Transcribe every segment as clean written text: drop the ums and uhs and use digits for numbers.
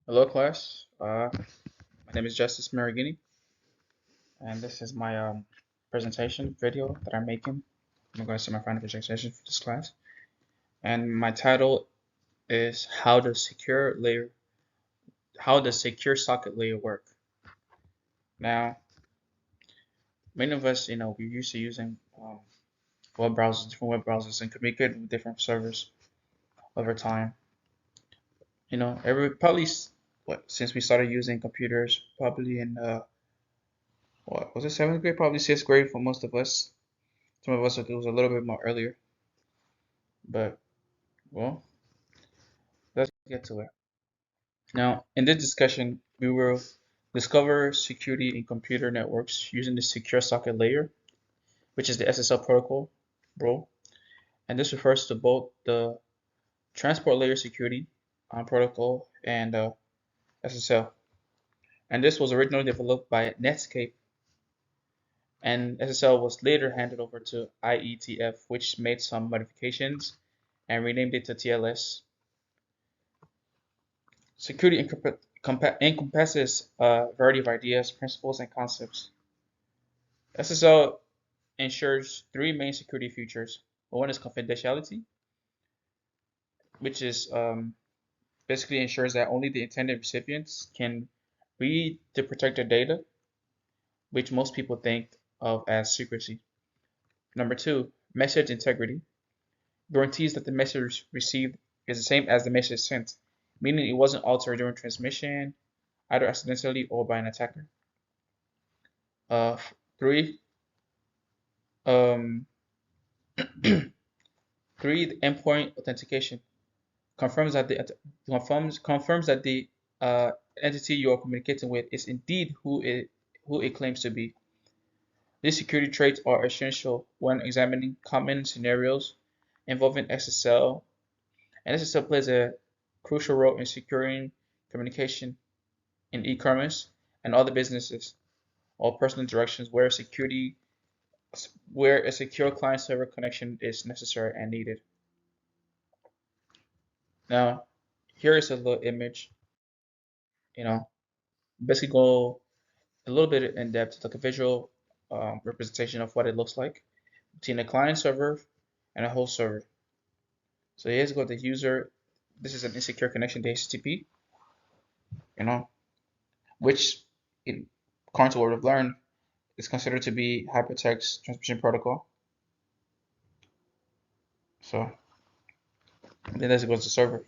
Hello, class. My name is Justice Maragini, and this is my presentation video that I'm making. I'm going to see my final presentation for this class, and my title is How does secure socket layer work? Now, many of us, we're used to using different web browsers, and communicate with different servers over time. Every probably since we started using computers, probably in what was it, seventh grade, probably sixth grade for most of us. Some of us it was a little bit more earlier, but well, let's get to it. Now, in this discussion, we will discover security in computer networks using the secure socket layer, which is the SSL protocol, bro. And this refers to both the transport layer security protocol and SSL. And this was originally developed by Netscape, and SSL was later handed over to IETF, which made some modifications and renamed it to TLS. Security encompasses a variety of ideas, principles, and concepts. SSL ensures three main security features. One is confidentiality, which is basically ensures that only the intended recipients can read the protected data, which most people think of as secrecy. Number two, message integrity guarantees that the message received is the same as the message sent, meaning it wasn't altered during transmission, either accidentally or by an attacker. Uh, three, um, three, endpoint authentication confirms that the entity you are communicating with is indeed who it claims to be. These security traits are essential when examining common scenarios involving SSL, and SSL plays a crucial role in securing communication in e-commerce and other businesses or personal interactions where a secure client-server connection is necessary and needed. Now, here is a little image, you know, basically go a little bit in depth, like a visual representation of what it looks like between a client server and a host server. So here's got the user. This is an insecure connection to HTTP, you know, which in according to what we've learned is considered to be hypertext transmission protocol. So then as it goes to server.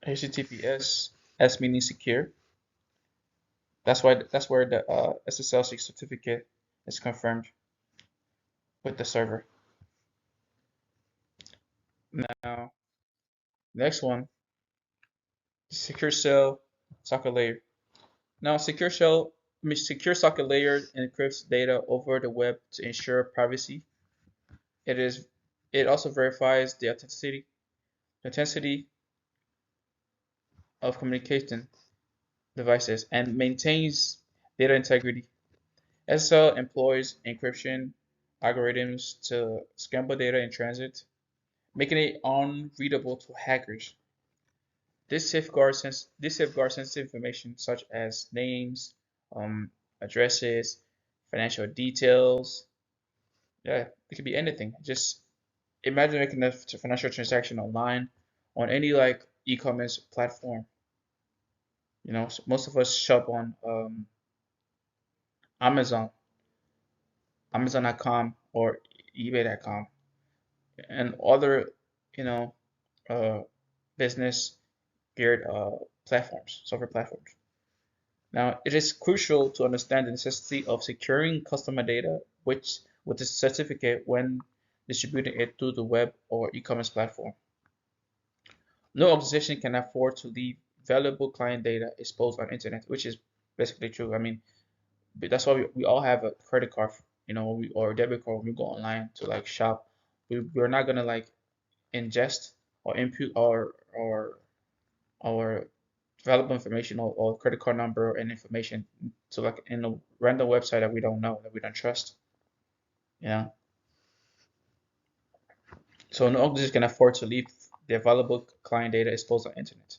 HTTPS, S meaning secure. That's where the SSL certificate is confirmed with the server. Now, next one, secure shell socket layer. Now, secure socket layer encrypts data over the web to ensure privacy. It is it also verifies the authenticity of communication devices and maintains data integrity. SSL employs encryption algorithms to scramble data in transit, making it unreadable to hackers. This safeguards sensitive information such as names, um, addresses, financial details. Yeah, it could be anything. Just imagine making a financial transaction online on any like e-commerce platform. So most of us shop on Amazon, Amazon.com or eBay.com, and other you know uh, business geared platforms, software platforms. Now, it is crucial to understand the necessity of securing customer data with the certificate when distributing it through the web or e-commerce platform. No organization can afford to leave valuable client data exposed on internet, which is basically true. I mean, that's why we all have a credit card, or a debit card when we go online to like shop. We're not gonna like ingest or input our valuable information or credit card number and information to like in a random website that we don't know, that we don't trust. Yeah. So no organization can afford to leave their valuable client data exposed on the internet.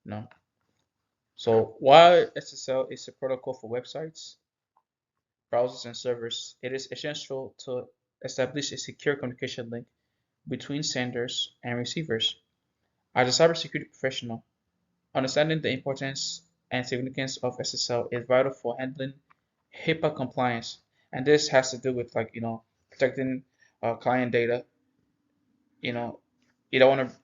No. So while SSL is a protocol for websites, browsers, and servers, it is essential to establish a secure communication link between senders and receivers. As a cybersecurity professional, understanding the importance and significance of SSL is vital for handling HIPAA compliance, and this has to do with, like, protecting client data. You know, you don't want to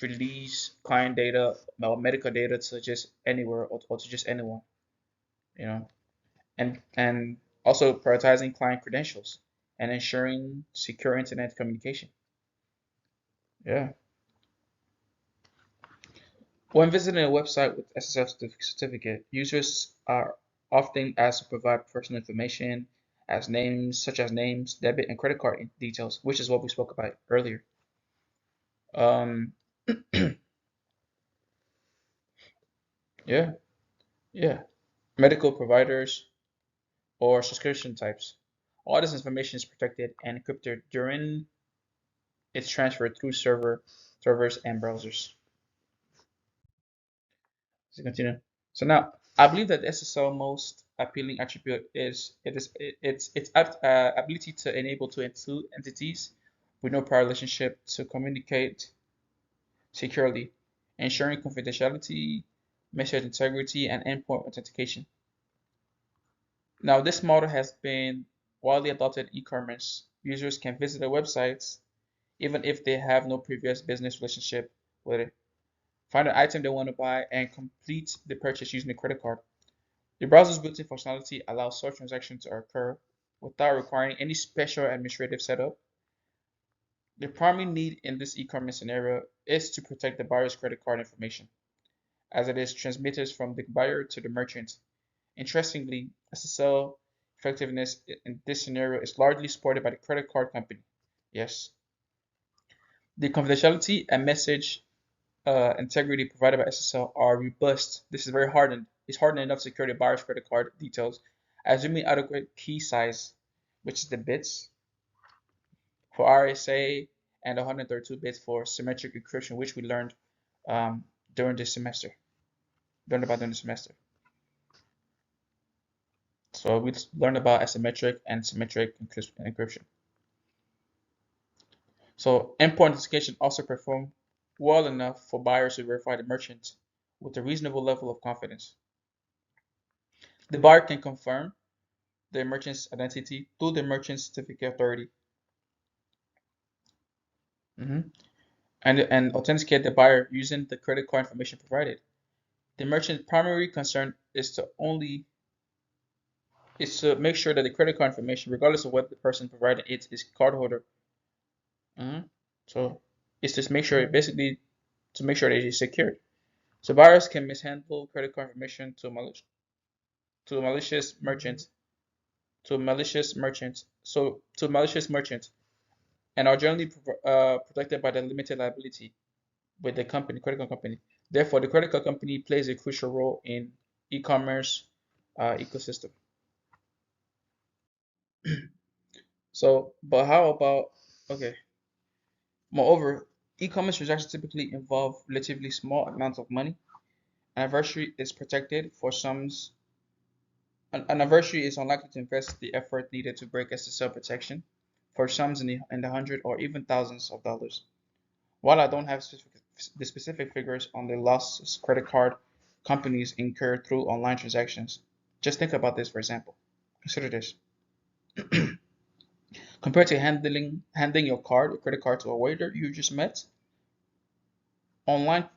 release client data or medical data to just anywhere, or to just anyone. You know, and also prioritizing client credentials and ensuring secure internet communication. Yeah. When visiting a website with SSL certificate, users are often asked to provide personal information such as names, debit, and credit card details, which is what we spoke about earlier. Um, yeah, yeah. Medical providers or subscription types. All this information is protected and encrypted during its transfer through servers and browsers. To continue. So now, I believe that the SSL most appealing attribute is its ability to enable two entities with no prior relationship to communicate securely, ensuring confidentiality, message integrity, and endpoint authentication. Now, this model has been widely adopted in e-commerce. Users can visit their websites even if they have no previous business relationship with it. Find an item they want to buy and complete the purchase using a credit card. The browser's built-in functionality allows such transactions to occur without requiring any special administrative setup. The primary need in this e-commerce scenario is to protect the buyer's credit card information, as it is transmitted from the buyer to the merchant. Interestingly, SSL effectiveness in this scenario is largely supported by the credit card company. Yes, the confidentiality and message integrity provided by SSL are robust. This is very hardened. It's hardened enough to secure the buyer's credit card details, assuming adequate key size, which is the bits for RSA and 132 bits for symmetric encryption, which we learned um, during this semester. Learned about during the semester. So we learned about asymmetric and symmetric encryption. So endpoint authentication also performed well enough for buyers to verify the merchant with a reasonable level of confidence. The buyer can confirm the merchant's identity to the merchant certificate authority, Mhm. and authenticate the buyer using the credit card information provided. The merchant's primary concern is to make sure that the credit card information, regardless of what the person providing it is cardholder. Mhm. So it's just make sure, basically, to make sure that it is secured. So buyers can mishandle credit card information to malicious merchants, to malicious merchants, and are generally protected by the limited liability with the company, credit card company. Therefore, the credit card company plays a crucial role in e-commerce ecosystem. So, but how about, okay? Moreover, e-commerce transactions typically involve relatively small amounts of money. An adversary is protected for sums. An adversary is unlikely to invest the effort needed to break SSL protection for sums in the hundred or even thousands of dollars. While I don't have the specific figures on the losses credit card companies incur through online transactions, just think about this for example. Consider this. Compared to handing your credit card to a waiter you just met, online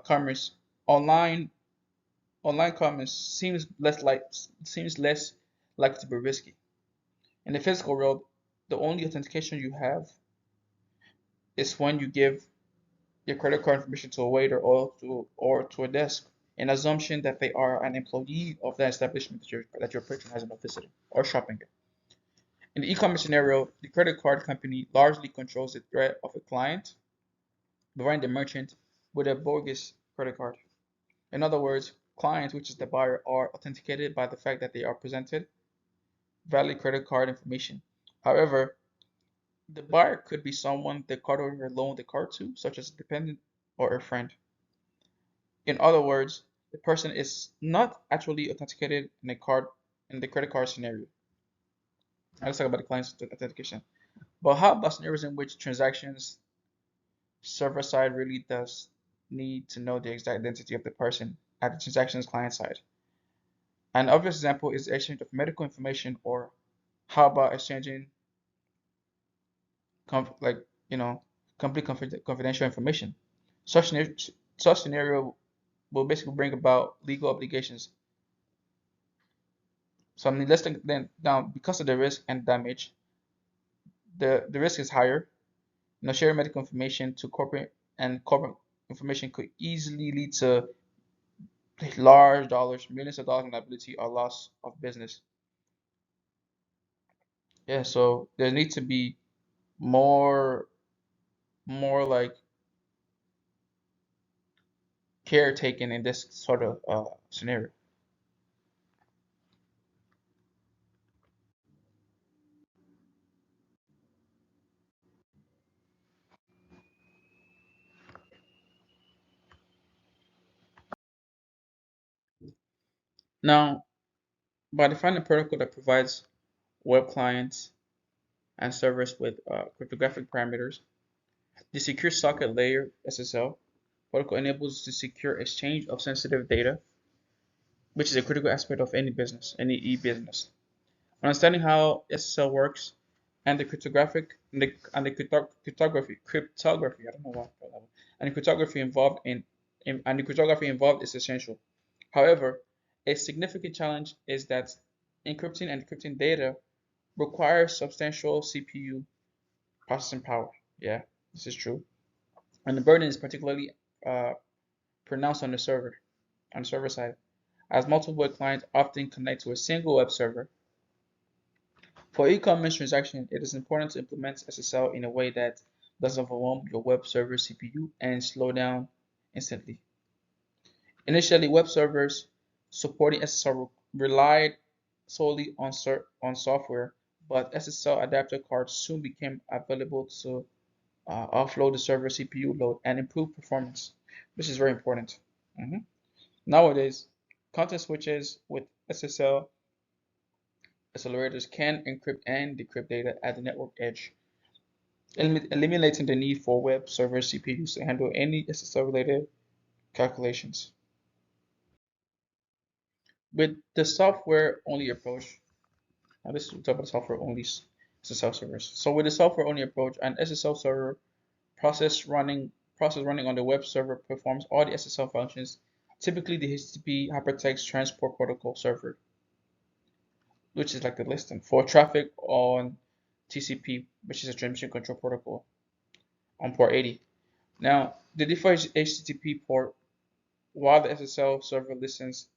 commerce online online commerce seems less likely to be risky. In the physical world, the only authentication you have is when you give your credit card information to a waiter or to a desk, an assumption that they are an employee of that establishment that you're patronizing or visiting or shopping at. In the e-commerce scenario, the credit card company largely controls the threat of a client providing the merchant with a bogus credit card. In other words, clients, which is the buyer, are authenticated by the fact that they are presented valid credit card information. However, The buyer could be someone the cardholder loaned the card to, such as a dependent or a friend. In other words, the person is not actually authenticated in the credit card scenario. Now let's talk about the client's authentication. But how about scenarios in which transactions server side really does need to know the exact identity of the person at the transaction's client side? An obvious example is the exchange of medical information, or how about exchanging like you know complete confidential information. Such scenario, such scenario will basically bring about legal obligations. So I mean, let's think then down because of the risk and damage. The risk is higher. Sharing medical information to corporate information could easily lead to large dollars, millions of dollars in liability or loss of business. Yeah, so there needs to be more like care taken in this sort of scenario. Now, by defining a protocol that provides web clients and servers with cryptographic parameters, the secure socket layer (SSL) protocol enables the secure exchange of sensitive data, which is a critical aspect of any business, any e-business. Understanding how SSL works and the cryptography, I don't know why, and the cryptography involved and the cryptography involved is essential. However, a significant challenge is that encrypting and decrypting data requires substantial CPU processing power. Yeah, this is true. And the burden is particularly uh, pronounced on the server side, as multiple web clients often connect to a single web server. For e-commerce transactions, it is important to implement SSL in a way that doesn't overwhelm your web server CPU and slow down instantly. Initially, web servers supporting SSL relied solely on software, but SSL adapter cards soon became available to offload the server CPU load and improve performance, which is very important. Mhm. Nowadays, content switches with SSL accelerators can encrypt and decrypt data at the network edge, eliminating the need for web server CPUs to handle any SSL related calculations. With the software only approach, now this is talk about software only SSL servers. So with the software only approach, an SSL server process running on the web server performs all the SSL functions, typically the HTTP hypertext transport protocol server, which is like the listing for traffic on TCP, which is a transmission control protocol on port 80. Now, the default HTTP port, while the SSL server listens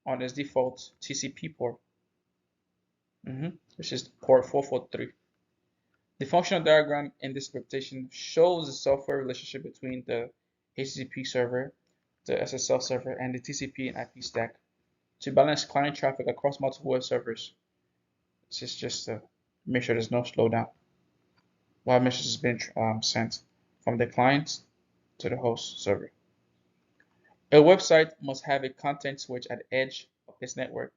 on its default TCP port, which is port 443. The functional diagram in this representation shows the software relationship between the HTTP server, the SSL server, and the TCP and IP stack to balance client traffic across multiple web servers. This is just to make sure there's no slowdown while messages is being sent from the client to the host server. A website must have a content switch at the edge of its network.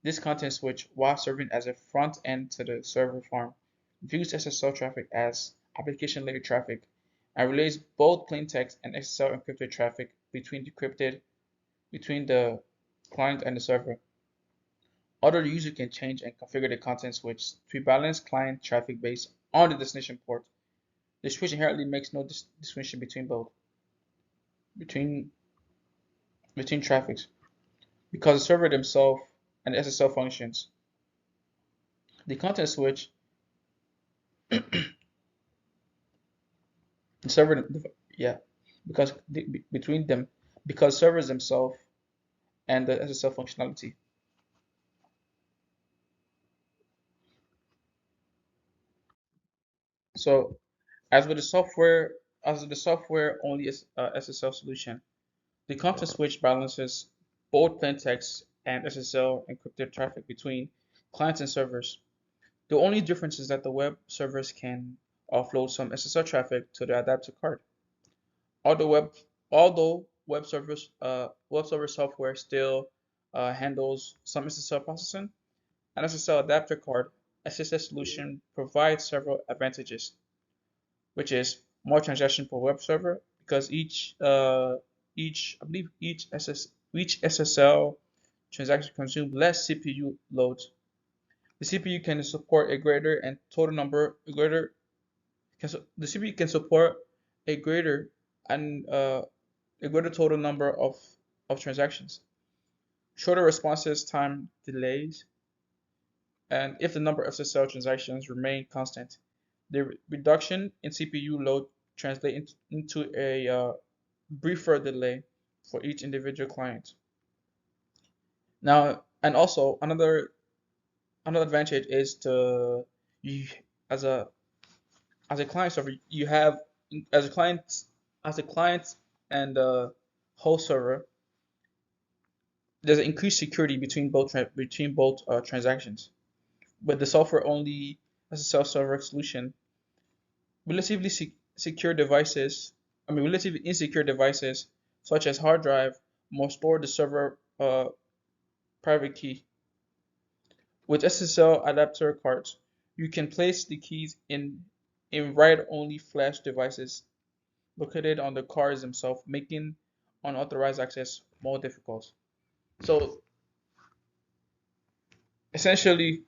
This content switch, while serving as a front end to the server farm, views SSL traffic as application layer traffic and relays both plain text and SSL encrypted traffic between the client and the server. Although the user can change and configure the content switch to balance client traffic based on the destination port, the switch inherently makes no distinction between traffics because the server themselves and the SSL functions. The content switch, the server, yeah, because between them, because servers themselves and the SSL functionality. So, as with the software only SSL solution, the content switch balances both plain text and SSL encrypted traffic between clients and servers. The only difference is that the web servers can offload some SSL traffic to the adapter card. Although web although web server software still handles some SSL processing, an SSL adapter card SSL solution provides several advantages, which is more transaction per web server because each I believe each SSL transaction consumes less CPU loads. The CPU can support a greater and total number greater the CPU can support a greater and a greater total number of transactions, shorter responses time delays, and if the number of SSL transactions remain constant, the reduction in CPU load translates into a briefer delay for each individual client. Now, and also another advantage is to you as a as a client server you have as a client as a client and host server there's an increased security between both transactions. With the software only SSL server solution, relatively secure devices, relatively insecure devices such as hard drive must store the server private key. With SSL adapter cards, you can place the keys in write-only flash devices located on the cards themselves, making unauthorized access more difficult. So essentially,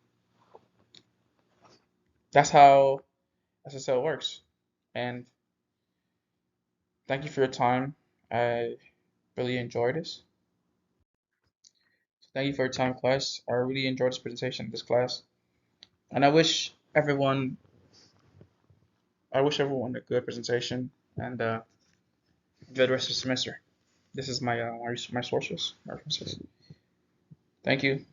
that's how SSL works. And thank you for your time. I really enjoyed this. So thank you for your time, class. I really enjoyed this presentation, this class, and I wish everyone a good presentation and good rest of the semester. This is my my sources, my references. Thank you.